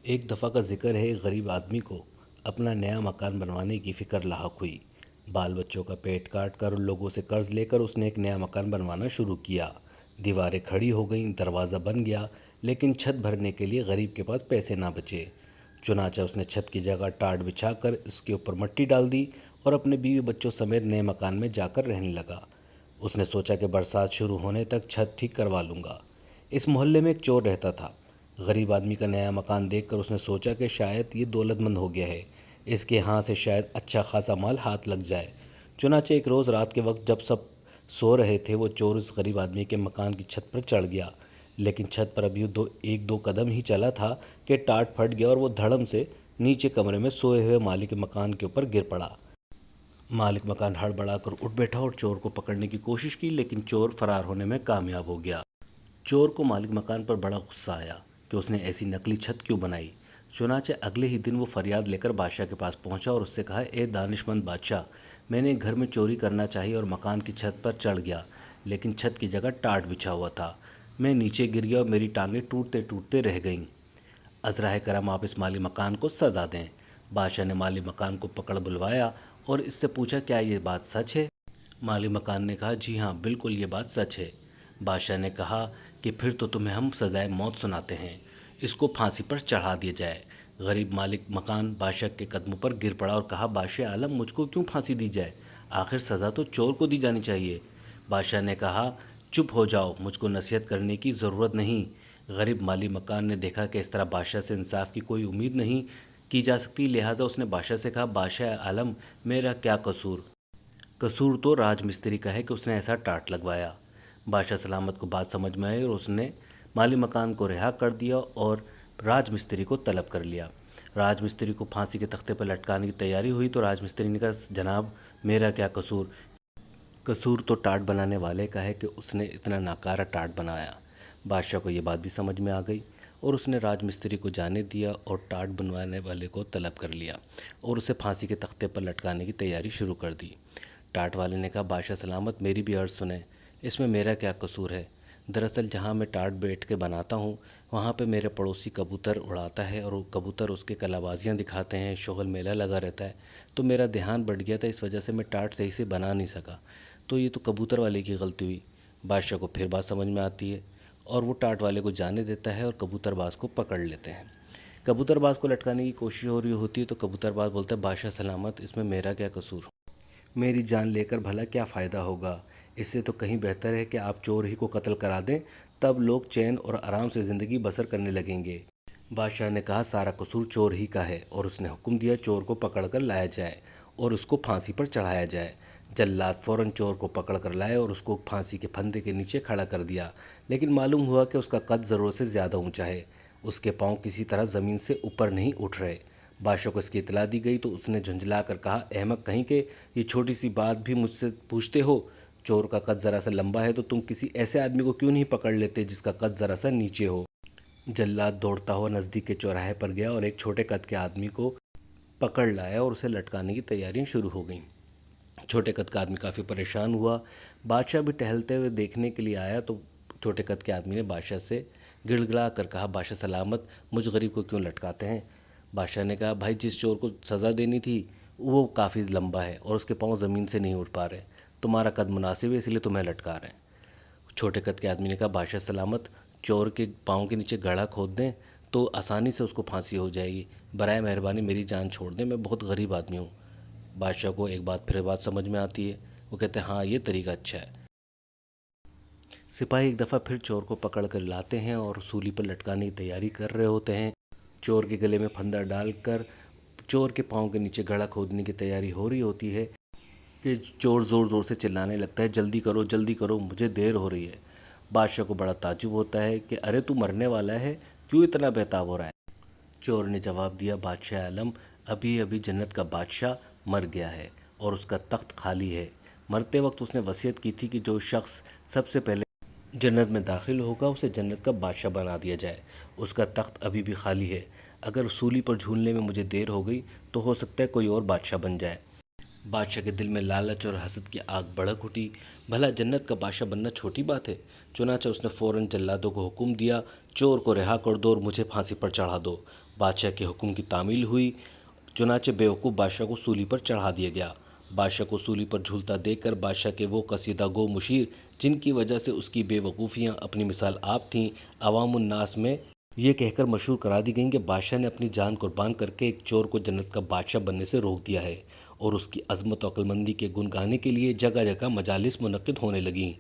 ایک دفعہ کا ذکر ہے، ایک غریب آدمی کو اپنا نیا مکان بنوانے کی فکر لاحق ہوئی۔ بال بچوں کا پیٹ کاٹ کر اور لوگوں سے قرض لے کر اس نے ایک نیا مکان بنوانا شروع کیا۔ دیواریں کھڑی ہو گئیں، دروازہ بن گیا، لیکن چھت بھرنے کے لیے غریب کے پاس پیسے نہ بچے۔ چنانچہ اس نے چھت کی جگہ ٹاٹ بچھا کر اس کے اوپر مٹی ڈال دی اور اپنے بیوی بچوں سمیت نئے مکان میں جا کر رہنے لگا۔ اس نے سوچا کہ برسات شروع ہونے تک چھت ٹھیک کروا لوں گا۔ اس محلے میں ایک چور رہتا تھا۔ غریب آدمی کا نیا مکان دیکھ کر اس نے سوچا کہ شاید یہ دولت مند ہو گیا ہے، اس کے ہاں سے شاید اچھا خاصا مال ہاتھ لگ جائے۔ چنانچہ ایک روز رات کے وقت جب سب سو رہے تھے، وہ چور اس غریب آدمی کے مکان کی چھت پر چڑھ گیا، لیکن چھت پر ابھی ایک دو قدم ہی چلا تھا کہ ٹاٹ پھٹ گیا اور وہ دھڑم سے نیچے کمرے میں سوئے ہوئے مالک مکان کے اوپر گر پڑا۔ مالک مکان ہڑبڑا کر اٹھ بیٹھا اور چور کو پکڑنے کی کوشش کی، لیکن چور فرار ہونے میں کامیاب ہو گیا۔ چور کو مالک مکان پر بڑا غصہ آیا کہ اس نے ایسی نقلی چھت کیوں بنائی۔ چنانچہ اگلے ہی دن وہ فریاد لے کر بادشاہ کے پاس پہنچا اور اس سے کہا، اے دانش مند بادشاہ، میں نے گھر میں چوری کرنا چاہی اور مکان کی چھت پر چڑھ گیا، لیکن چھت کی جگہ ٹاٹ بچھا ہوا تھا۔ میں نیچے گر گیا اور میری ٹانگیں ٹوٹتے ٹوٹتے رہ گئیں۔ عذرائے کرم آپ اس مالی مکان کو سزا دیں۔ بادشاہ نے مالی مکان کو پکڑ بلوایا اور اس سے پوچھا، کیا یہ بات سچ ہے؟ مالی مکان نے کہا، جی ہاں، بالکل یہ بات سچ ہے۔ بادشاہ نے کہا کہ پھر تو تمہیں ہم سزائے موت سناتے ہیں، اس کو پھانسی پر چڑھا دیا جائے۔ غریب مالک مکان بادشاہ کے قدموں پر گر پڑا اور کہا، بادشاہ عالم، مجھ کو کیوں پھانسی دی جائے؟ آخر سزا تو چور کو دی جانی چاہیے۔ بادشاہ نے کہا، چپ ہو جاؤ، مجھ کو نصیحت کرنے کی ضرورت نہیں۔ غریب مالی مکان نے دیکھا کہ اس طرح بادشاہ سے انصاف کی کوئی امید نہیں کی جا سکتی، لہٰذا اس نے بادشاہ سے کہا، بادشاہ عالم، میرا کیا قصور؟ قصور تو راج مستری کا ہے کہ اس نے ایسا ٹاٹ لگوایا۔ بادشاہ سلامت کو بات سمجھ میں آئی اور اس نے مالی مکان کو رہا کر دیا اور راج مستری کو طلب کر لیا۔ راج مستری کو پھانسی کے تختے پر لٹکانے کی تیاری ہوئی تو راج مستری نے کہا، جناب، میرا کیا قصور؟ قصور تو ٹاٹ بنانے والے کا ہے کہ اس نے اتنا ناکارہ ٹاٹ بنایا۔ بادشاہ کو یہ بات بھی سمجھ میں آ گئی اور اس نے راج مستری کو جانے دیا اور ٹاٹ بنوانے والے کو طلب کر لیا اور اسے پھانسی کے تختے پر لٹکانے کی تیاری شروع کر دی۔ ٹاٹ والے نے کہا، بادشاہ سلامت، میری بھی عرض سنیں، اس میں میرا کیا قصور ہے؟ دراصل جہاں میں ٹاٹ بیٹھ کے بناتا ہوں، وہاں پہ میرے پڑوسی کبوتر اڑاتا ہے اور وہ کبوتر اس کے کلابازیاں دکھاتے ہیں، شغل میلہ لگا رہتا ہے، تو میرا دھیان بڑھ گیا تھا، اس وجہ سے میں ٹاٹ صحیح سے بنا نہیں سکا، تو یہ تو کبوتر والے کی غلطی ہوئی۔ بادشاہ کو پھر بات سمجھ میں آتی ہے اور وہ ٹاٹ والے کو جانے دیتا ہے اور کبوتر باز کو پکڑ لیتے ہیں۔ کبوتر باز کو لٹکانے کی کوشش ہو رہی ہوتی ہے تو کبوتر باز بولتا ہے، بادشاہ سلامت، اس میں میرا کیا قصور؟ میری جان لے کر بھلا کیا فائدہ ہوگا؟ اس سے تو کہیں بہتر ہے کہ آپ چور ہی کو قتل کرا دیں، تب لوگ چین اور آرام سے زندگی بسر کرنے لگیں گے۔ بادشاہ نے کہا، سارا قصور چور ہی کا ہے، اور اس نے حکم دیا چور کو پکڑ کر لایا جائے اور اس کو پھانسی پر چڑھایا جائے۔ جلاد فوراً چور کو پکڑ کر لائے اور اس کو پھانسی کے پھندے کے نیچے کھڑا کر دیا، لیکن معلوم ہوا کہ اس کا قد ضرورت سے زیادہ اونچا ہے، اس کے پاؤں کسی طرح زمین سے اوپر نہیں اٹھ رہے۔ بادشاہ کو اس کی اطلاع دی گئی تو اس نے جھنجھلا کر کہا، احمق کہیں کہ یہ چھوٹی سی بات بھی مجھ سے پوچھتے ہو؟ چور کا قد ذرا سا لمبا ہے تو تم کسی ایسے آدمی کو کیوں نہیں پکڑ لیتے جس کا قد ذرا سا نیچے ہو؟ جلاد دوڑتا ہوا نزدیک کے چوراہے پر گیا اور ایک چھوٹے قد کے آدمی کو پکڑ لایا اور اسے لٹکانے کی تیاریاں شروع ہو گئیں۔ چھوٹے قد کا آدمی کافی پریشان ہوا۔ بادشاہ بھی ٹہلتے ہوئے دیکھنے کے لیے آیا تو چھوٹے قد کے آدمی نے بادشاہ سے گڑ گڑا کر کہا، بادشاہ سلامت، مجھ غریب کو کیوں لٹکاتے ہیں؟ بادشاہ نے کہا، بھائی، جس چور کو سزا دینی تھی وہ کافی لمبا ہے اور اس کے پاؤں زمین سے نہیں اٹھ پا رہے، تمہارا قد مناسب ہے، اس لیے تمہیں لٹکا رہے ہیں۔ چھوٹے قد کے آدمی نے کہا، بادشاہ سلامت، چور کے پاؤں کے نیچے گڑھا کھود دیں تو آسانی سے اس کو پھانسی ہو جائے گی، برائے مہربانی میری جان چھوڑ دیں، میں بہت غریب آدمی ہوں۔ بادشاہ کو ایک بات پھر بات سمجھ میں آتی ہے، وہ کہتے ہیں، ہاں، یہ طریقہ اچھا ہے۔ سپاہی ایک دفعہ پھر چور کو پکڑ کر لاتے ہیں اور سولی پر لٹکانے کی تیاری کر رہے ہوتے ہیں۔ چور کے گلے میں پھندا ڈال کر چور کے پاؤں کے نیچے گڑھا کھودنے کی تیاری ہو رہی ہوتی ہے کہ چور زور زور سے چلانے لگتا ہے، جلدی کرو، جلدی کرو، مجھے دیر ہو رہی ہے۔ بادشاہ کو بڑا تعجب ہوتا ہے کہ ارے تو مرنے والا ہے، کیوں اتنا بہتاب ہو رہا ہے؟ چور نے جواب دیا، بادشاہ عالم، ابھی ابھی جنت کا بادشاہ مر گیا ہے اور اس کا تخت خالی ہے۔ مرتے وقت اس نے وصیت کی تھی کہ جو شخص سب سے پہلے جنت میں داخل ہوگا اسے جنت کا بادشاہ بنا دیا جائے، اس کا تخت ابھی بھی خالی ہے، اگر سولی پر جھولنے میں مجھے دیر ہو گئی تو ہو سکتا ہے کوئی اور بادشاہ بن جائے۔ بادشاہ کے دل میں لالچ اور حسد کی آگ بھڑک اٹھی، بھلا جنت کا بادشاہ بننا چھوٹی بات ہے؟ چنانچہ اس نے فوراً جلادوں کو حکم دیا، چور کو رہا کر دو اور مجھے پھانسی پر چڑھا دو۔ بادشاہ کے حکم کی تعمیل ہوئی، چنانچہ بیوقوف بادشاہ کو سولی پر چڑھا دیا گیا۔ بادشاہ کو سولی پر جھولتا دیکھ کر بادشاہ کے وہ قصیدہ گو مشیر جن کی وجہ سے اس کی بے وقوفیاں اپنی مثال آپ تھیں، عوام الناس میں یہ کہہ کر مشہور کرا دی گئیں کہ بادشاہ نے اپنی جان قربان کر کے ایک چور کو جنت کا بادشاہ بننے سے روک دیا ہے، اور اس کی عظمت و عقلمندی کے گن گانے کے لیے جگہ جگہ مجالس منعقد ہونے لگیں۔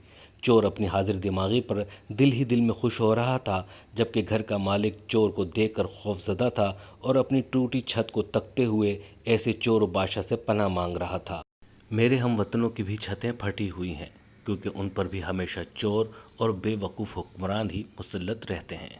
چور اپنی حاضر دماغی پر دل ہی دل میں خوش ہو رہا تھا، جبکہ گھر کا مالک چور کو دیکھ کر خوفزدہ تھا اور اپنی ٹوٹی چھت کو تکتے ہوئے ایسے چور و بادشاہ سے پناہ مانگ رہا تھا۔ میرے ہم وطنوں کی بھی چھتیں پھٹی ہوئی ہیں، کیونکہ ان پر بھی ہمیشہ چور اور بے وقوف حکمران ہی مسلط رہتے ہیں۔